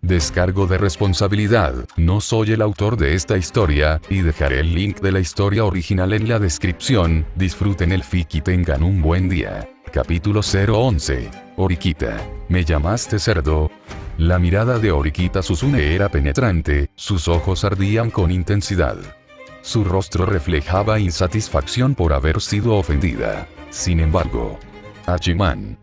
Descargo de responsabilidad, no soy el autor de esta historia, y dejaré el link de la historia original en la descripción. Disfruten el fic y tengan un buen día. Capítulo 011. Orikita. ¿Me llamaste cerdo? La mirada de Orikita Susune era penetrante, sus ojos ardían con intensidad. Su rostro reflejaba insatisfacción por haber sido ofendida. Sin embargo, Hachiman.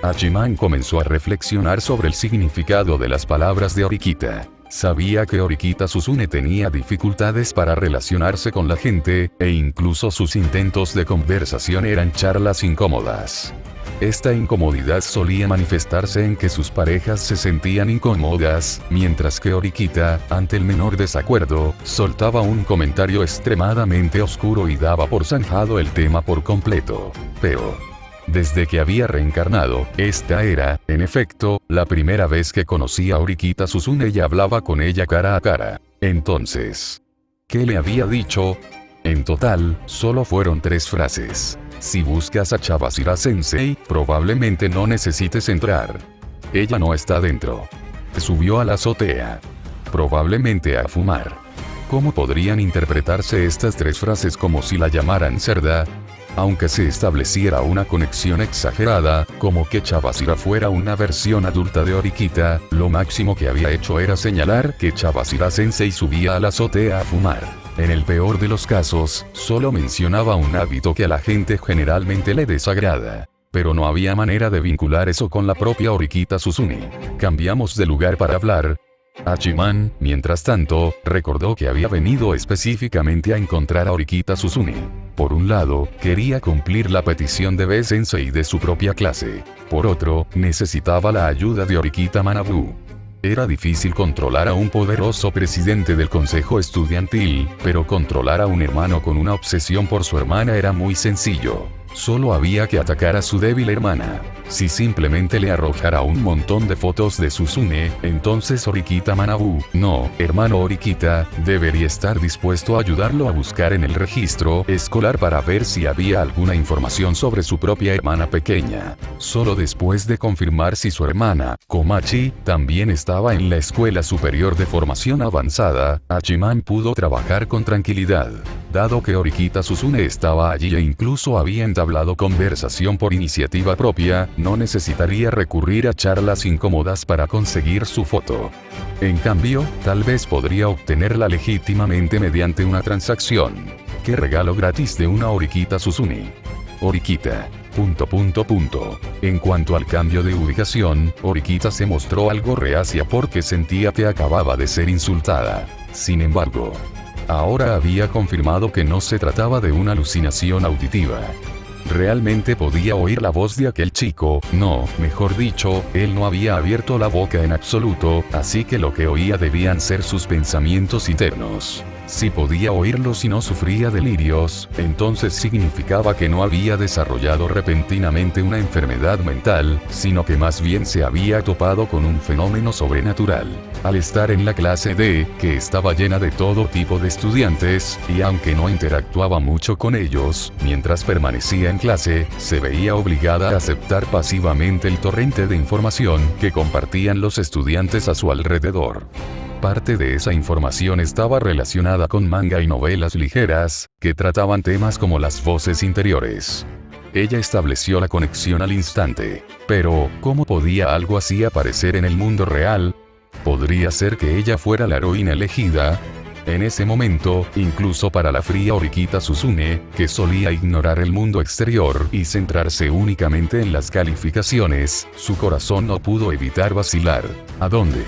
Hachiman comenzó a reflexionar sobre el significado de las palabras de Orikita. Sabía que Orikita Susune tenía dificultades para relacionarse con la gente, e incluso sus intentos de conversación eran charlas incómodas. Esta incomodidad solía manifestarse en que sus parejas se sentían incómodas, mientras que Orikita, ante el menor desacuerdo, soltaba un comentario extremadamente oscuro y daba por zanjado el tema por completo. Pero desde que había reencarnado, esta era, en efecto, la primera vez que conocía a Orikita Susune y hablaba con ella cara a cara. Entonces, ¿qué le había dicho? En total, solo fueron 3 frases. Si buscas a Chabashira Sensei, probablemente no necesites entrar. Ella no está dentro. Subió a la azotea. Probablemente a fumar. ¿Cómo podrían interpretarse estas 3 frases como si la llamaran cerda? Aunque se estableciera una conexión exagerada, como que Chabashira fuera una versión adulta de Orikita, lo máximo que había hecho era señalar que Chabashira Sensei subía a la azotea a fumar. En el peor de los casos, solo mencionaba un hábito que a la gente generalmente le desagrada. Pero no había manera de vincular eso con la propia Orikita Susune. Cambiamos de lugar para hablar. Hachiman, mientras tanto, recordó que había venido específicamente a encontrar a Orikita Susune. Por un lado, quería cumplir la petición de B-sensei de su propia clase. Por otro, necesitaba la ayuda de Orikita Manabu. Era difícil controlar a un poderoso presidente del consejo estudiantil, pero controlar a un hermano con una obsesión por su hermana era muy sencillo. Solo había que atacar a su débil hermana. Si simplemente le arrojara un montón de fotos de Susune, entonces Orikita Manabu, no, hermano Orikita, debería estar dispuesto a ayudarlo a buscar en el registro escolar para ver si había alguna información sobre su propia hermana pequeña. Solo después de confirmar si su hermana, Komachi, también estaba en la Escuela Superior de Formación Avanzada, Hachiman pudo trabajar con tranquilidad. Dado que Orikita Susune estaba allí e incluso había entablado conversación por iniciativa propia, no necesitaría recurrir a charlas incómodas para conseguir su foto. En cambio, tal vez podría obtenerla legítimamente mediante una transacción. ¿Qué regalo gratis de una Orikita Susune? Orikita. En cuanto al cambio de ubicación, Orikita se mostró algo reacia porque sentía que acababa de ser insultada. Sin embargo, ahora había confirmado que no se trataba de una alucinación auditiva. Realmente podía oír la voz de aquel chico, no, mejor dicho, él no había abierto la boca en absoluto, así que lo que oía debían ser sus pensamientos internos. Si podía oírlos y no sufría delirios, entonces significaba que no había desarrollado repentinamente una enfermedad mental, sino que más bien se había topado con un fenómeno sobrenatural. Al estar en la clase D, que estaba llena de todo tipo de estudiantes, y aunque no interactuaba mucho con ellos, mientras permanecía en clase, se veía obligada a aceptar pasivamente el torrente de información que compartían los estudiantes a su alrededor. Parte de esa información estaba relacionada con manga y novelas ligeras, que trataban temas como las voces interiores. Ella estableció la conexión al instante. Pero, ¿cómo podía algo así aparecer en el mundo real? ¿Podría ser que ella fuera la heroína elegida? En ese momento, incluso para la fría Orikita Susune, que solía ignorar el mundo exterior y centrarse únicamente en las calificaciones, su corazón no pudo evitar vacilar. ¿A dónde?,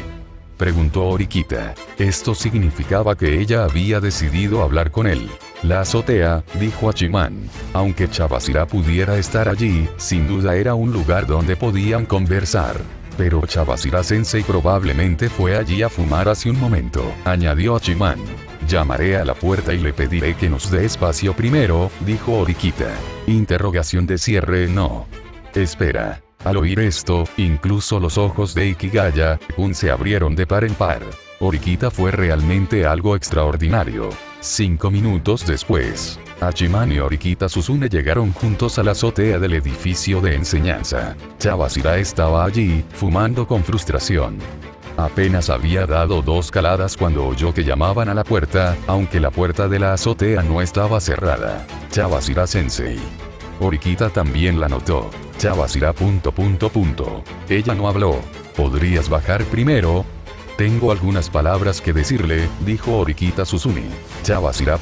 preguntó Orikita. Esto significaba que ella había decidido hablar con él. La azotea, dijo Hachiman. Aunque Chabashira pudiera estar allí, sin duda era un lugar donde podían conversar. Pero Chabashira Sensei probablemente fue allí a fumar hace un momento, añadió Hachiman. Llamaré a la puerta y le pediré que nos dé espacio primero, dijo Orikita. Interrogación de cierre no. Espera. Al oír esto, incluso los ojos de Ikigaya-kun se abrieron de par en par. Orikita fue realmente algo extraordinario. 5 minutos después, Hachiman y Horikita Susune llegaron juntos a la azotea del edificio de enseñanza. Chavasira estaba allí, fumando con frustración. Apenas había dado 2 caladas cuando oyó que llamaban a la puerta, aunque la puerta de la azotea no estaba cerrada. Chavasira Sensei. Horikita también la notó. Chavasira... Ella no habló. ¿Podrías bajar primero? Tengo algunas palabras que decirle, dijo Horikita Susune. Chavasira...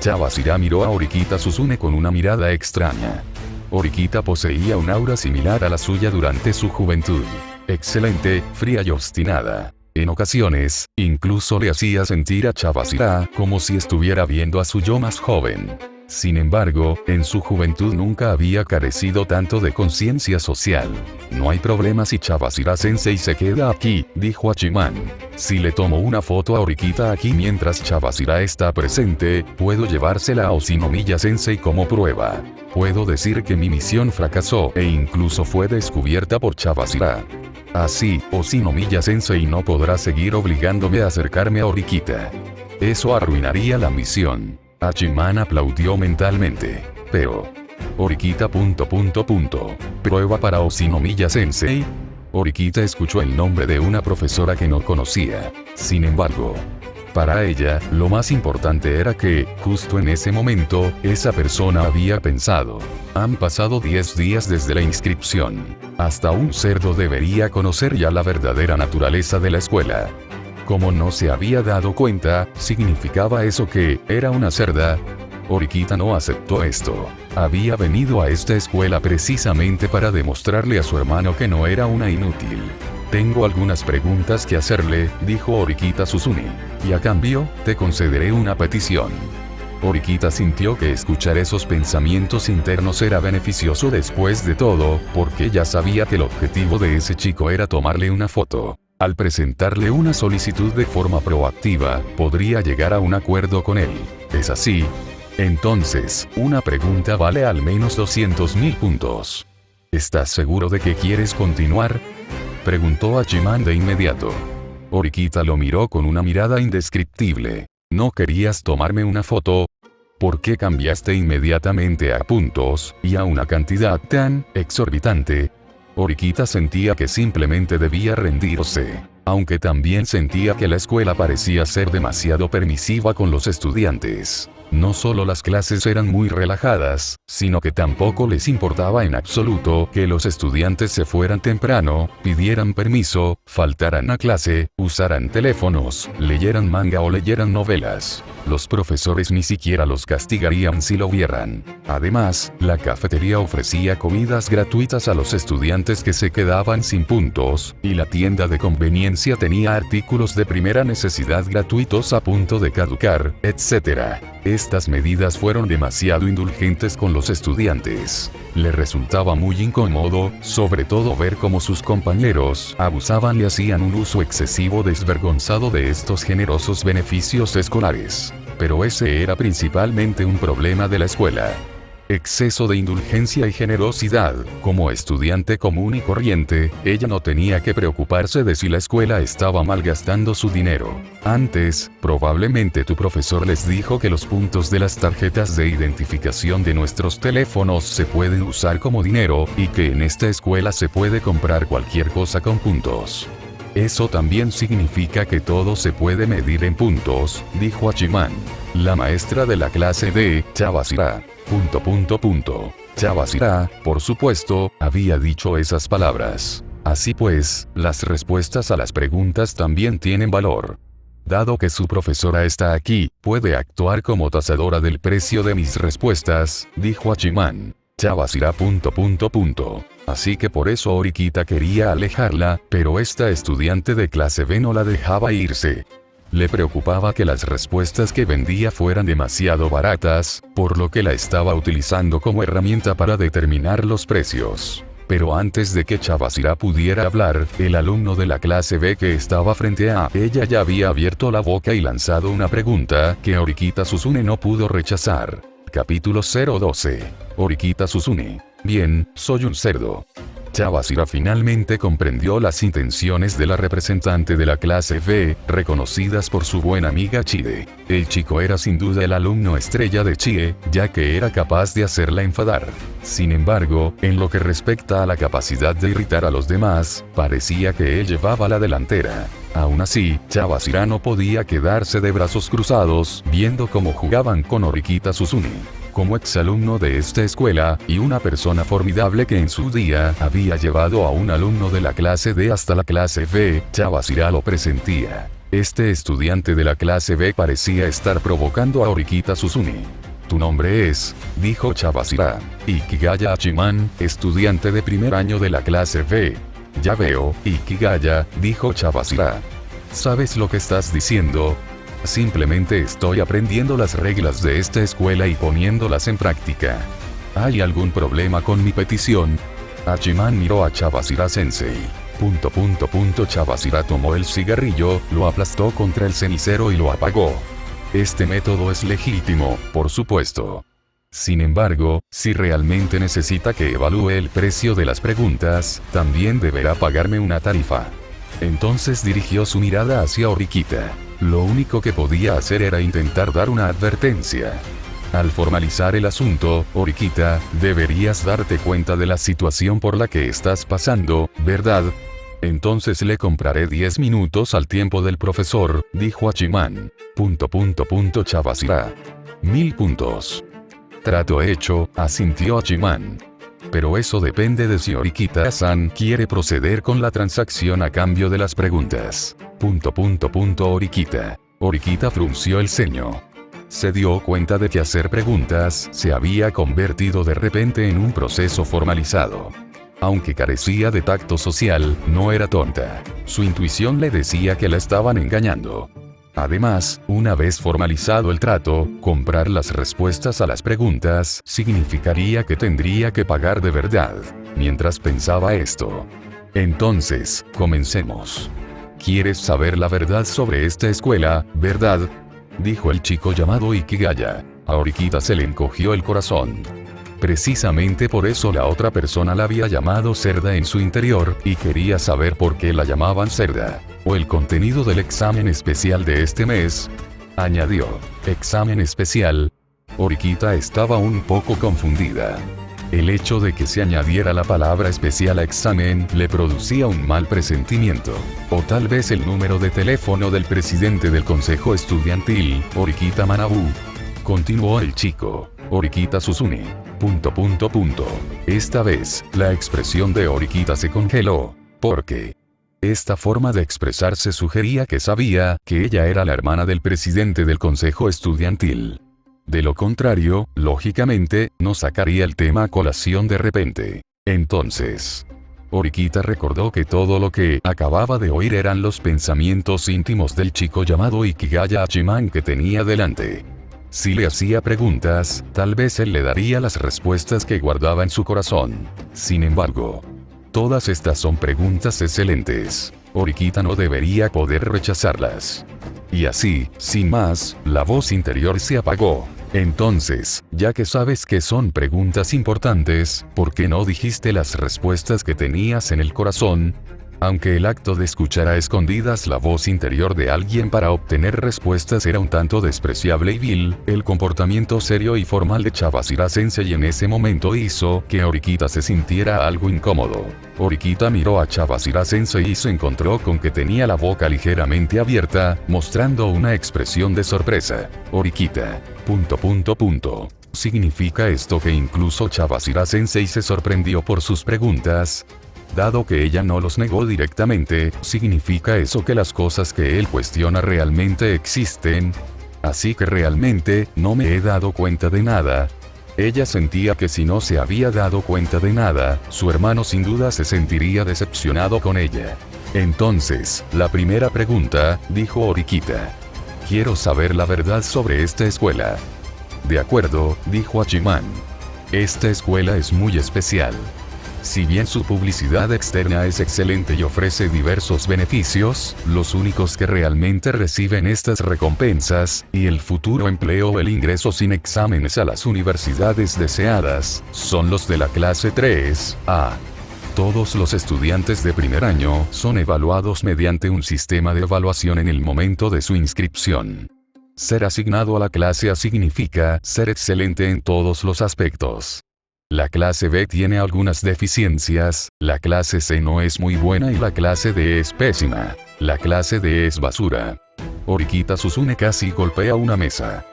Chavasira miró a Horikita Susune con una mirada extraña. Horikita poseía un aura similar a la suya durante su juventud. Excelente, fría y obstinada. En ocasiones, incluso le hacía sentir a Chavasira como si estuviera viendo a su yo más joven. Sin embargo, en su juventud nunca había carecido tanto de conciencia social. No hay problema si Chavasira Sensei se queda aquí, dijo Hachiman. Si le tomo una foto a Horikita aquí mientras Chavasira está presente, puedo llevársela a Oshinomiya Sensei como prueba. Puedo decir que mi misión fracasó e incluso fue descubierta por Chavasira. Así, Oshinomiya Sensei no podrá seguir obligándome a acercarme a Horikita. Eso arruinaría la misión. Hachiman aplaudió mentalmente. Pero... Horikita... ¿Prueba para Oshinomiya Sensei? Horikita escuchó el nombre de una profesora que no conocía. Sin embargo, para ella, lo más importante era que, justo en ese momento, esa persona había pensado. Han pasado 10 días desde la inscripción. Hasta un cerdo debería conocer ya la verdadera naturaleza de la escuela. Como no se había dado cuenta, ¿significaba eso que era una cerda? Horikita no aceptó esto. Había venido a esta escuela precisamente para demostrarle a su hermano que no era una inútil. Tengo algunas preguntas que hacerle, dijo Horikita Susune. Y a cambio, te concederé una petición. Horikita sintió que escuchar esos pensamientos internos era beneficioso después de todo, porque ya sabía que el objetivo de ese chico era tomarle una foto. Al presentarle una solicitud de forma proactiva, podría llegar a un acuerdo con él. ¿Es así? Entonces, una pregunta vale al menos 200.000 puntos. ¿Estás seguro de que quieres continuar? Preguntó Hachiman de inmediato. Horikita lo miró con una mirada indescriptible. ¿No querías tomarme una foto? ¿Por qué cambiaste inmediatamente a puntos, y a una cantidad tan exorbitante? Horikita sentía que simplemente debía rendirse, aunque también sentía que la escuela parecía ser demasiado permisiva con los estudiantes. No solo las clases eran muy relajadas, sino que tampoco les importaba en absoluto que los estudiantes se fueran temprano, pidieran permiso, faltaran a clase, usaran teléfonos, leyeran manga o leyeran novelas. Los profesores ni siquiera los castigarían si lo vieran. Además, la cafetería ofrecía comidas gratuitas a los estudiantes que se quedaban sin puntos, y la tienda de conveniencia tenía artículos de primera necesidad gratuitos a punto de caducar, etc. Estas medidas fueron demasiado indulgentes con los estudiantes. Le resultaba muy incómodo, sobre todo ver cómo sus compañeros abusaban y hacían un uso excesivo desvergonzado de estos generosos beneficios escolares. Pero ese era principalmente un problema de la escuela. Exceso de indulgencia y generosidad. Como estudiante común y corriente, ella no tenía que preocuparse de si la escuela estaba malgastando su dinero. Antes, probablemente tu profesor les dijo que los puntos de las tarjetas de identificación de nuestros teléfonos se pueden usar como dinero, y que en esta escuela se puede comprar cualquier cosa con puntos. Eso también significa que todo se puede medir en puntos, dijo Hachiman. La maestra de la clase de Chavasira. Chavasira, por supuesto, había dicho esas palabras. Así pues, las respuestas a las preguntas también tienen valor. Dado que su profesora está aquí, puede actuar como tasadora del precio de mis respuestas, dijo Hachiman. Chavasira. Así que por eso Horikita quería alejarla, pero esta estudiante de clase B no la dejaba irse. Le preocupaba que las respuestas que vendía fueran demasiado baratas, por lo que la estaba utilizando como herramienta para determinar los precios. Pero antes de que Chavasira pudiera hablar, el alumno de la clase B que estaba frente a ella ya había abierto la boca y lanzado una pregunta que Horikita Susune no pudo rechazar. Capítulo 012. Horikita Susune. Bien, soy un cerdo. Chavasira finalmente comprendió las intenciones de la representante de la clase B, reconocidas por su buena amiga Chie. El chico era sin duda el alumno estrella de Chie, ya que era capaz de hacerla enfadar. Sin embargo, en lo que respecta a la capacidad de irritar a los demás, parecía que él llevaba la delantera. Aún así, Chavasira no podía quedarse de brazos cruzados, viendo cómo jugaban con Horikita Susune. Como exalumno de esta escuela, y una persona formidable que en su día había llevado a un alumno de la clase D hasta la clase B, Chavasira lo presentía. Este estudiante de la clase B parecía estar provocando a Horikita Susune. «Tu nombre es», dijo Chavasira, «Ikigaya Hachiman, estudiante de primer año de la clase B». «Ya veo, Ikigaya», dijo Chavasira. «¿Sabes lo que estás diciendo? Simplemente estoy aprendiendo las reglas de esta escuela y poniéndolas en práctica. ¿Hay algún problema con mi petición?» Hachiman miró a Chavasira Sensei. Chavasira tomó el cigarrillo, lo aplastó contra el cenicero y lo apagó. «Este método es legítimo, por supuesto. Sin embargo, si realmente necesita que evalúe el precio de las preguntas, también deberá pagarme una tarifa». Entonces dirigió su mirada hacia Horikita. Lo único que podía hacer era intentar dar una advertencia. Al formalizar el asunto, Horikita, deberías darte cuenta de la situación por la que estás pasando, ¿verdad? Entonces le compraré 10 minutos al tiempo del profesor, dijo Hachiman. Chavasira. 1000 puntos. Trato hecho, asintió Hachiman. Pero eso depende de si Horikita-san quiere proceder con la transacción a cambio de las preguntas. Horikita. Horikita frunció el ceño. Se dio cuenta de que hacer preguntas se había convertido de repente en un proceso formalizado. Aunque carecía de tacto social, no era tonta. Su intuición le decía que la estaban engañando. Además, una vez formalizado el trato, comprar las respuestas a las preguntas significaría que tendría que pagar de verdad. Mientras pensaba esto. Entonces, comencemos. ¿Quieres saber la verdad sobre esta escuela, verdad?, dijo el chico llamado Ikigaya. A Horikita se le encogió el corazón. Precisamente por eso la otra persona la había llamado cerda en su interior, y quería saber por qué la llamaban cerda. O el contenido del examen especial de este mes. Añadió. ¿Examen especial? Horikita estaba un poco confundida. El hecho de que se añadiera la palabra especial a examen le producía un mal presentimiento. O tal vez el número de teléfono del presidente del consejo estudiantil, Horikita Manabu. Continuó el chico. Horikita Susune. Esta vez, la expresión de Horikita se congeló. Porque esta forma de expresarse sugería que sabía que ella era la hermana del presidente del consejo estudiantil. De lo contrario, lógicamente, no sacaría el tema a colación de repente. Entonces, Horikita recordó que todo lo que acababa de oír eran los pensamientos íntimos del chico llamado Ikigaya Hachiman que tenía delante. Si le hacía preguntas, tal vez él le daría las respuestas que guardaba en su corazón. Sin embargo, todas estas son preguntas excelentes. Horikita no debería poder rechazarlas. Y así, sin más, la voz interior se apagó. Entonces, ya que sabes que son preguntas importantes, ¿por qué no dijiste las respuestas que tenías en el corazón? Aunque el acto de escuchar a escondidas la voz interior de alguien para obtener respuestas era un tanto despreciable y vil, el comportamiento serio y formal de Chavasira Sensei en ese momento hizo que Horikita se sintiera algo incómodo. Horikita miró a Chavasira Sensei y se encontró con que tenía la boca ligeramente abierta, mostrando una expresión de sorpresa. Horikita. ¿Significa esto que incluso Chavasira Sensei se sorprendió por sus preguntas? Dado que ella no los negó directamente, ¿significa eso que las cosas que él cuestiona realmente existen? Así que realmente, no me he dado cuenta de nada. Ella sentía que si no se había dado cuenta de nada, su hermano sin duda se sentiría decepcionado con ella. Entonces, la primera pregunta, dijo Horikita. Quiero saber la verdad sobre esta escuela. De acuerdo, dijo Hachiman. Esta escuela es muy especial. Si bien su publicidad externa es excelente y ofrece diversos beneficios, los únicos que realmente reciben estas recompensas, y el futuro empleo o el ingreso sin exámenes a las universidades deseadas, son los de la clase 3A. Todos los estudiantes de primer año son evaluados mediante un sistema de evaluación en el momento de su inscripción. Ser asignado a la clase A significa ser excelente en todos los aspectos. La clase B tiene algunas deficiencias, la clase C no es muy buena y la clase D es pésima. La clase D es basura. Orikita Susune casi golpea una mesa.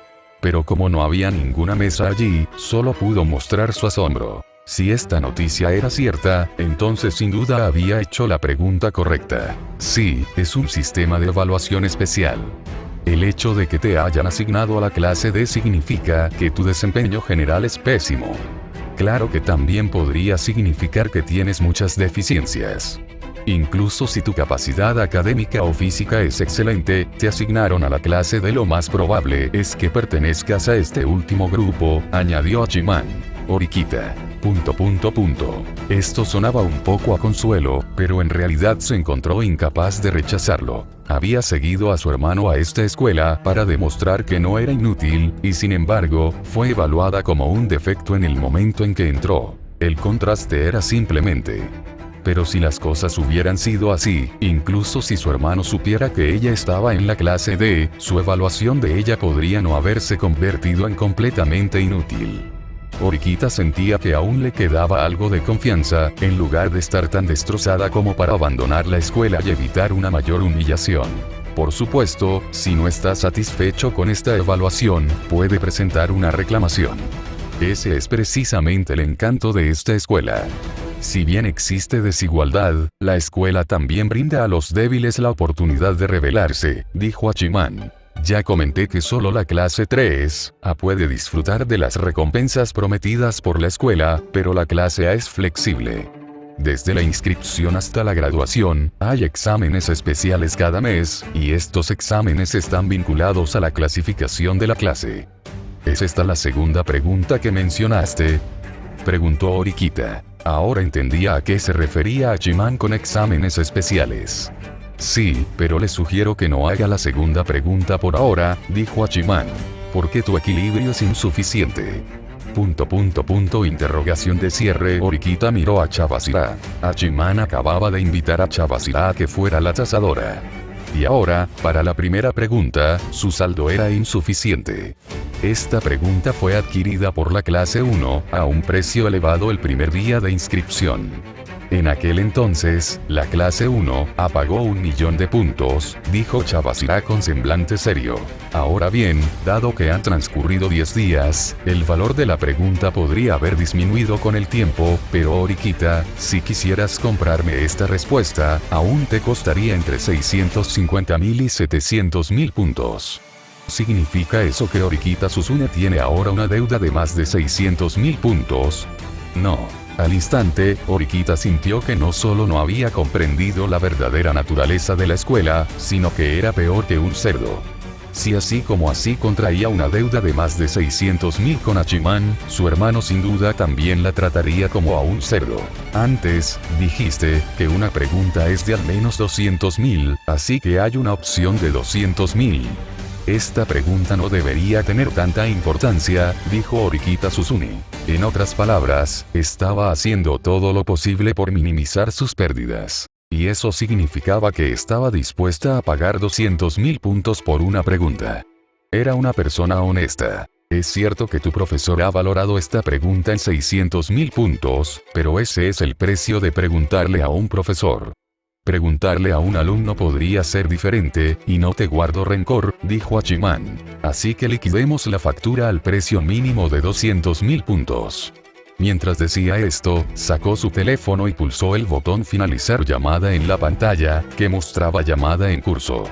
Pero como no había ninguna mesa allí, solo pudo mostrar su asombro. Si esta noticia era cierta, entonces sin duda había hecho la pregunta correcta. Sí, es un sistema de evaluación especial. El hecho de que te hayan asignado a la clase D significa que tu desempeño general es pésimo. Claro que también podría significar que tienes muchas deficiencias. Incluso si tu capacidad académica o física es excelente, te asignaron a la clase D. Lo más probable es que pertenezcas a este último grupo, añadió Hachiman. Orikita. ... Esto sonaba un poco a consuelo, pero en realidad se encontró incapaz de rechazarlo. Había seguido a su hermano a esta escuela para demostrar que no era inútil, y sin embargo, fue evaluada como un defecto en el momento en que entró. El contraste era simplemente... Pero si las cosas hubieran sido así, incluso si su hermano supiera que ella estaba en la clase D, su evaluación de ella podría no haberse convertido en completamente inútil. Orikita sentía que aún le quedaba algo de confianza, en lugar de estar tan destrozada como para abandonar la escuela y evitar una mayor humillación. Por supuesto, si no está satisfecho con esta evaluación, puede presentar una reclamación. Ese es precisamente el encanto de esta escuela. Si bien existe desigualdad, la escuela también brinda a los débiles la oportunidad de rebelarse, dijo Hachiman. Ya comenté que solo la clase 3A puede disfrutar de las recompensas prometidas por la escuela, pero la clase A es flexible. Desde la inscripción hasta la graduación, hay exámenes especiales cada mes, y estos exámenes están vinculados a la clasificación de la clase. ¿Es esta la segunda pregunta que mencionaste?, preguntó Orikita. Ahora entendía a qué se refería Hachiman con exámenes especiales. Sí, pero le sugiero que no haga la segunda pregunta por ahora, dijo Hachiman. Porque tu equilibrio es insuficiente. ... Interrogación de cierre. Orikita miró a Chavasira. Hachiman acababa de invitar a Chavasira a que fuera la tasadora. Y ahora, para la primera pregunta, su saldo era insuficiente. Esta pregunta fue adquirida por la clase 1, a un precio elevado el primer día de inscripción. En aquel entonces, la clase 1 pagó 1.000.000 de puntos, dijo Chavasira con semblante serio. Ahora bien, dado que han transcurrido 10 días, el valor de la pregunta podría haber disminuido con el tiempo, pero Orikita, si quisieras comprarme esta respuesta, aún te costaría entre 650.000 y 700.000 puntos. ¿Significa eso que Orikita Susune tiene ahora una deuda de más de 600.000 puntos? No. Al instante, Orikita sintió que no solo no había comprendido la verdadera naturaleza de la escuela, sino que era peor que un cerdo. Si así como así contraía una deuda de más de 600.000 con Hachiman, su hermano sin duda también la trataría como a un cerdo. Antes, dijiste que una pregunta es de al menos 200.000, así que hay una opción de 200.000. Esta pregunta no debería tener tanta importancia, dijo Orikita Susune. En otras palabras, estaba haciendo todo lo posible por minimizar sus pérdidas. Y eso significaba que estaba dispuesta a pagar 200.000 puntos por una pregunta. Era una persona honesta. Es cierto que tu profesor ha valorado esta pregunta en 600.000 puntos, pero ese es el precio de preguntarle a un profesor. Preguntarle a un alumno podría ser diferente, y no te guardo rencor, dijo Hachiman. Así que liquidemos la factura al precio mínimo de 200.000 puntos. Mientras decía esto, sacó su teléfono y pulsó el botón finalizar llamada en la pantalla, que mostraba llamada en curso.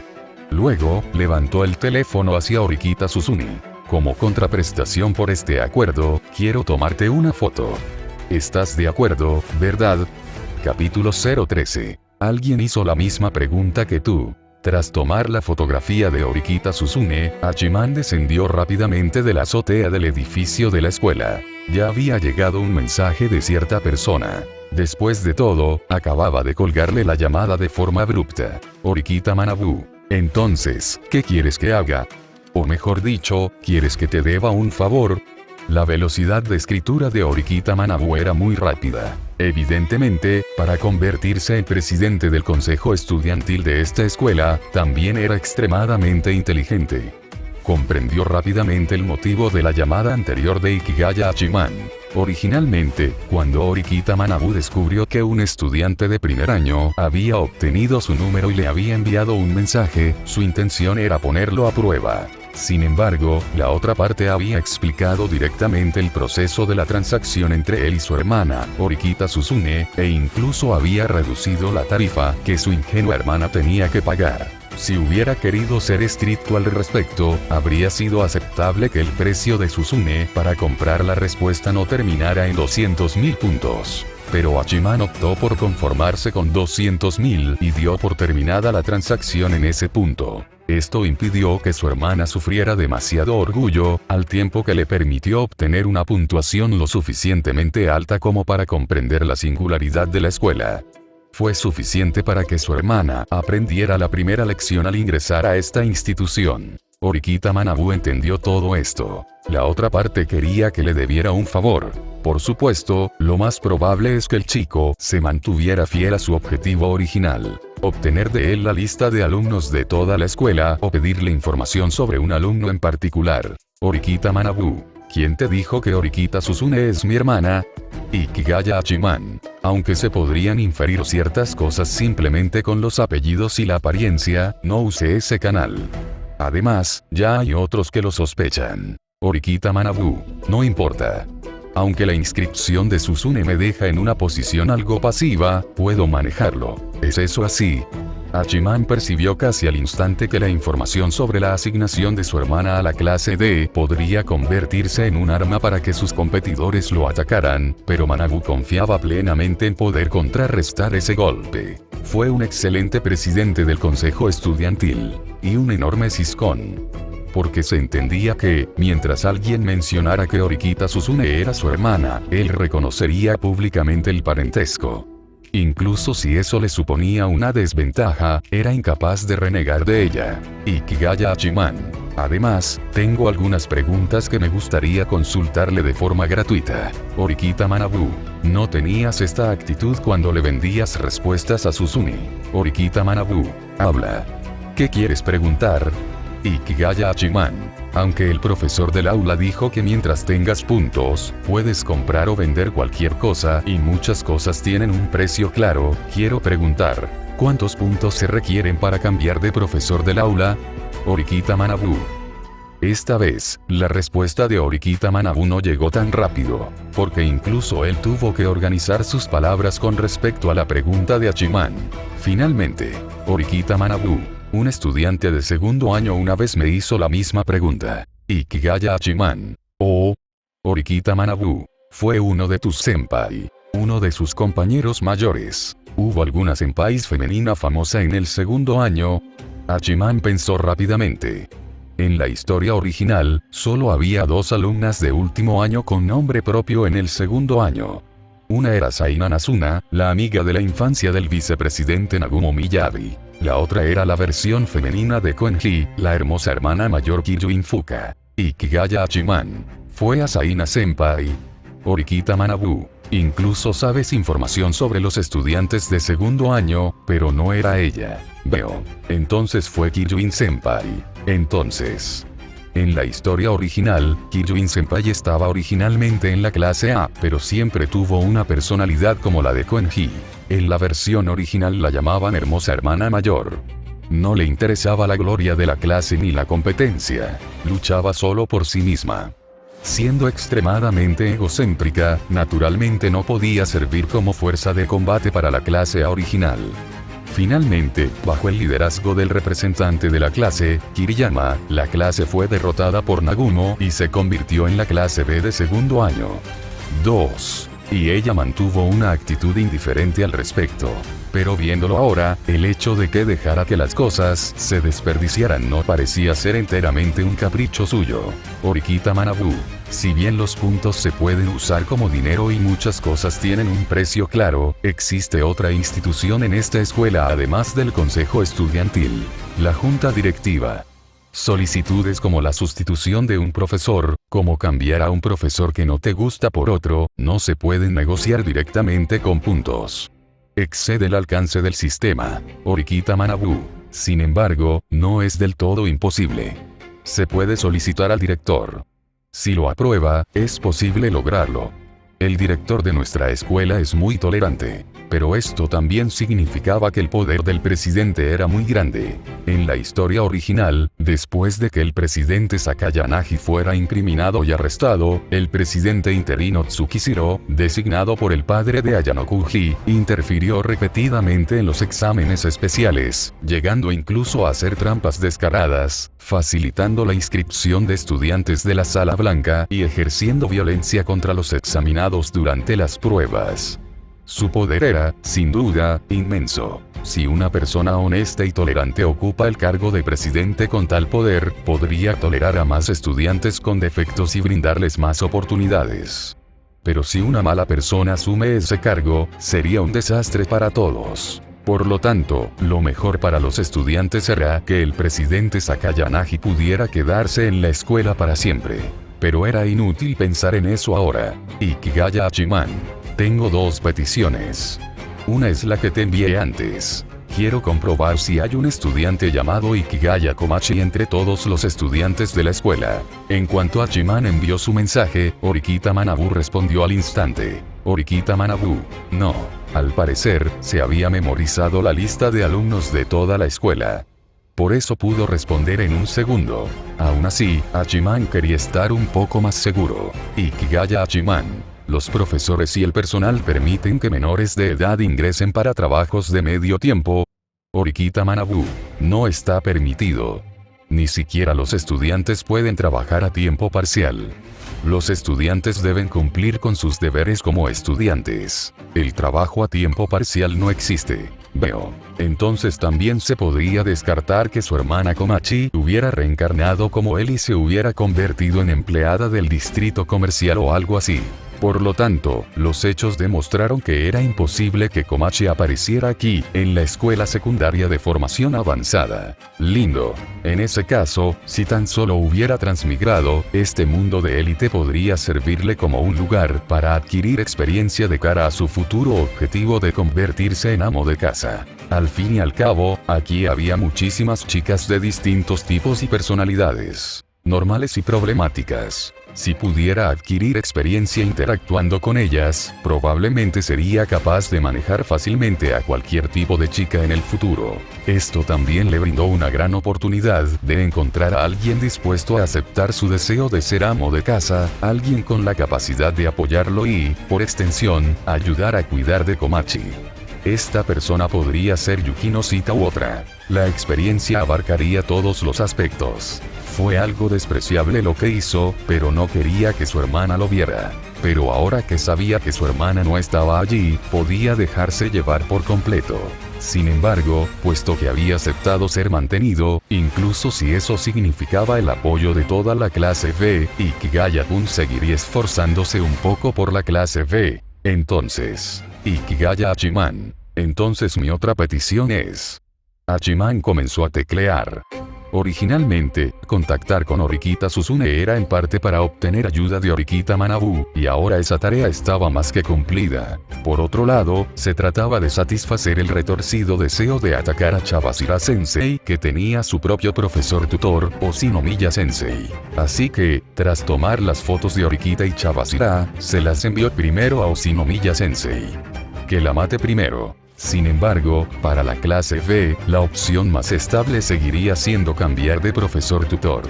Luego, levantó el teléfono hacia Orikita Susune. Como contraprestación por este acuerdo, quiero tomarte una foto. ¿Estás de acuerdo, verdad? Capítulo 013. Alguien hizo la misma pregunta que tú. Tras tomar la fotografía de Orikita Susune, Hachiman descendió rápidamente de la azotea del edificio de la escuela. Ya había llegado un mensaje de cierta persona. Después de todo, acababa de colgarle la llamada de forma abrupta. Orikita Manabu. Entonces, ¿qué quieres que haga? O mejor dicho, ¿quieres que te deba un favor? La velocidad de escritura de Horikita Manabu era muy rápida. Evidentemente, para convertirse en presidente del consejo estudiantil de esta escuela, también era extremadamente inteligente. Comprendió rápidamente el motivo de la llamada anterior de Ikigaya Hachiman. Originalmente, cuando Horikita Manabu descubrió que un estudiante de primer año había obtenido su número y le había enviado un mensaje, su intención era ponerlo a prueba. Sin embargo, la otra parte había explicado directamente el proceso de la transacción entre él y su hermana, Horikita Suzune, e incluso había reducido la tarifa que su ingenua hermana tenía que pagar. Si hubiera querido ser estricto al respecto, habría sido aceptable que el precio de Suzune para comprar la respuesta no terminara en 200.000 puntos. Pero Hachiman optó por conformarse con 200.000 y dio por terminada la transacción en ese punto. Esto impidió que su hermana sufriera demasiado orgullo, al tiempo que le permitió obtener una puntuación lo suficientemente alta como para comprender la singularidad de la escuela. Fue suficiente para que su hermana aprendiera la primera lección al ingresar a esta institución. Horikita Manabu entendió todo esto. La otra parte quería que le debiera un favor. Por supuesto, lo más probable es que el chico se mantuviera fiel a su objetivo original. Obtener de él la lista de alumnos de toda la escuela o pedirle información sobre un alumno en particular. Horikita Manabu. ¿Quién te dijo que Horikita Suzune es mi hermana? Ikigaya Hachiman. Aunque se podrían inferir ciertas cosas simplemente con los apellidos y la apariencia, no usé ese canal. Además, ya hay otros que lo sospechan. Horikita Manabu. No importa. Aunque la inscripción de Suzune me deja en una posición algo pasiva, puedo manejarlo. ¿Es eso así? Hachiman percibió casi al instante que la información sobre la asignación de su hermana a la clase D podría convertirse en un arma para que sus competidores lo atacaran, pero Manabu confiaba plenamente en poder contrarrestar ese golpe. Fue un excelente presidente del consejo estudiantil, y un enorme ciscón. Porque se entendía que, mientras alguien mencionara que Horikita Suzune era su hermana, él reconocería públicamente el parentesco. Incluso si eso le suponía una desventaja, era incapaz de renegar de ella. Ikigaya Hachiman. Además, tengo algunas preguntas que me gustaría consultarle de forma gratuita. Horikita Manabu. No tenías esta actitud cuando le vendías respuestas a Suzune. Horikita Manabu. Habla. ¿Qué quieres preguntar? Ikigaya Hachiman. Aunque el profesor del aula dijo que mientras tengas puntos, puedes comprar o vender cualquier cosa y muchas cosas tienen un precio claro, quiero preguntar, ¿cuántos puntos se requieren para cambiar de profesor del aula? Horikita Manabu. Esta vez, la respuesta de Horikita Manabu no llegó tan rápido, porque incluso él tuvo que organizar sus palabras con respecto a la pregunta de Hachiman. Finalmente, Horikita Manabu. Un estudiante de segundo año una vez me hizo la misma pregunta. Ikigaya Hachiman. Oh. Horikita Manabu. Fue uno de tus senpai. Uno de sus compañeros mayores. ¿Hubo alguna senpais femenina famosa en el segundo año? Hachiman pensó rápidamente. En la historia original, solo había 2 alumnas de último año con nombre propio en el segundo año. Una era Saina Nasuna, la amiga de la infancia del vicepresidente Nagumo Miyabi. La otra era la versión femenina de Koenji, la hermosa hermana mayor Kyujin Fuka. Ikigaya Hachiman. Fue a Saina Senpai. Horikita Manabu. Incluso sabes información sobre los estudiantes de segundo año, pero no era ella. Veo. Entonces fue Kyujin Senpai. Entonces. En la historia original, Kyujin Senpai estaba originalmente en la clase A, pero siempre tuvo una personalidad como la de Koenji. En la versión original la llamaban hermosa hermana mayor. No le interesaba la gloria de la clase ni la competencia. Luchaba solo por sí misma. Siendo extremadamente egocéntrica, naturalmente no podía servir como fuerza de combate para la clase A original. Finalmente, bajo el liderazgo del representante de la clase, Kiriyama, la clase fue derrotada por Nagumo y se convirtió en la clase B de segundo año. 2. Y ella mantuvo una actitud indiferente al respecto. Pero viéndolo ahora, el hecho de que dejara que las cosas se desperdiciaran no parecía ser enteramente un capricho suyo. Horikita Manabu. Si bien los puntos se pueden usar como dinero y muchas cosas tienen un precio claro, existe otra institución en esta escuela además del consejo estudiantil. La junta directiva. Solicitudes como la sustitución de un profesor, como cambiar a un profesor que no te gusta por otro, no se pueden negociar directamente con puntos. Excede el alcance del sistema. Orikita Manabu. Sin embargo, no es del todo imposible. Se puede solicitar al director. Si lo aprueba, es posible lograrlo. El director de nuestra escuela es muy tolerante, pero esto también significaba que el poder del presidente era muy grande. En la historia original, después de que el presidente Sakayanagi fuera incriminado y arrestado, el presidente interino Tsukishiro, designado por el padre de Ayanokuji, interfirió repetidamente en los exámenes especiales, llegando incluso a hacer trampas descaradas, facilitando la inscripción de estudiantes de la Sala Blanca y ejerciendo violencia contra los examinados durante las pruebas. Su poder era, sin duda, inmenso. Si una persona honesta y tolerante ocupa el cargo de presidente con tal poder, podría tolerar a más estudiantes con defectos y brindarles más oportunidades. Pero si una mala persona asume ese cargo, sería un desastre para todos. Por lo tanto, lo mejor para los estudiantes era que el presidente Sakayanagi pudiera quedarse en la escuela para siempre. Pero era inútil pensar en eso ahora. Ikigaya Hachiman. Tengo dos peticiones. Una es la que te envié antes. Quiero comprobar si hay un estudiante llamado Ikigaya Komachi entre todos los estudiantes de la escuela. En cuanto Hachiman envió su mensaje, Orikita Manabu respondió al instante. Orikita Manabu. No. Al parecer, se había memorizado la lista de alumnos de toda la escuela. Por eso pudo responder en un segundo. Aún así, Hachiman quería estar un poco más seguro. Ikigaya Hachiman. Los profesores y el personal permiten que menores de edad ingresen para trabajos de medio tiempo. Orikita Manabu. No está permitido. Ni siquiera los estudiantes pueden trabajar a tiempo parcial. Los estudiantes deben cumplir con sus deberes como estudiantes. El trabajo a tiempo parcial no existe. Veo. Entonces también se podría descartar que su hermana Komachi hubiera reencarnado como él y se hubiera convertido en empleada del distrito comercial o algo así. Por lo tanto, los hechos demostraron que era imposible que Komachi apareciera aquí, en la escuela secundaria de formación avanzada. Lindo. En ese caso, si tan solo hubiera transmigrado, este mundo de élite podría servirle como un lugar para adquirir experiencia de cara a su futuro objetivo de convertirse en amo de casa. Al fin y al cabo, aquí había muchísimas chicas de distintos tipos y personalidades, normales y problemáticas. Si pudiera adquirir experiencia interactuando con ellas, probablemente sería capaz de manejar fácilmente a cualquier tipo de chica en el futuro. Esto también le brindó una gran oportunidad de encontrar a alguien dispuesto a aceptar su deseo de ser amo de casa, alguien con la capacidad de apoyarlo y, por extensión, ayudar a cuidar de Komachi. Esta persona podría ser Yukino Sita u otra. La experiencia abarcaría todos los aspectos. Fue algo despreciable lo que hizo, pero no quería que su hermana lo viera. Pero ahora que sabía que su hermana no estaba allí, podía dejarse llevar por completo. Sin embargo, puesto que había aceptado ser mantenido, incluso si eso significaba el apoyo de toda la clase B, Ikigaya-kun seguiría esforzándose un poco por la clase B. Entonces, Ikigaya Hachiman. Entonces mi otra petición es... Hachiman comenzó a teclear. Originalmente, contactar con Orikita Suzune era en parte para obtener ayuda de Orikita Manabu, y ahora esa tarea estaba más que cumplida. Por otro lado, se trataba de satisfacer el retorcido deseo de atacar a Chabashira Sensei, que tenía su propio profesor tutor, Oshinomiya Sensei. Así que, tras tomar las fotos de Orikita y Chabashira, se las envió primero a Oshinomiya Sensei. Que la mate primero. Sin embargo, para la clase B, la opción más estable seguiría siendo cambiar de profesor tutor.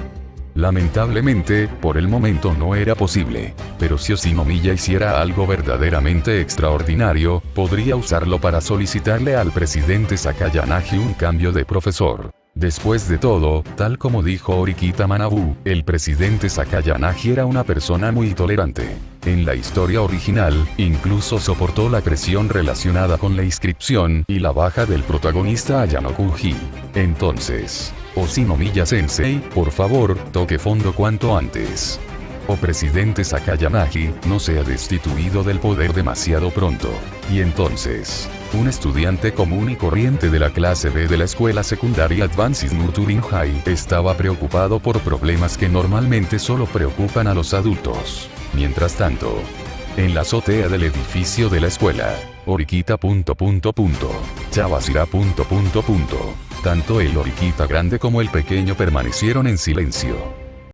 Lamentablemente, por el momento no era posible, pero si Oshinomiya hiciera algo verdaderamente extraordinario, podría usarlo para solicitarle al presidente Sakayanagi un cambio de profesor. Después de todo, tal como dijo Orikita Manabu, el presidente Sakayanagi era una persona muy tolerante. En la historia original, incluso soportó la presión relacionada con la inscripción y la baja del protagonista Ayanokuji. Entonces, Oshinomiya Sensei, por favor, toque fondo cuanto antes. o presidente Sakayamagi, no sea destituido del poder demasiado pronto. Y entonces, un estudiante común y corriente de la clase B de la escuela secundaria Advanced Nurturing High estaba preocupado por problemas que normalmente solo preocupan a los adultos. Mientras tanto, en la azotea del edificio de la escuela, Horikita... Chabashira... Tanto el Horikita grande como el pequeño permanecieron en silencio.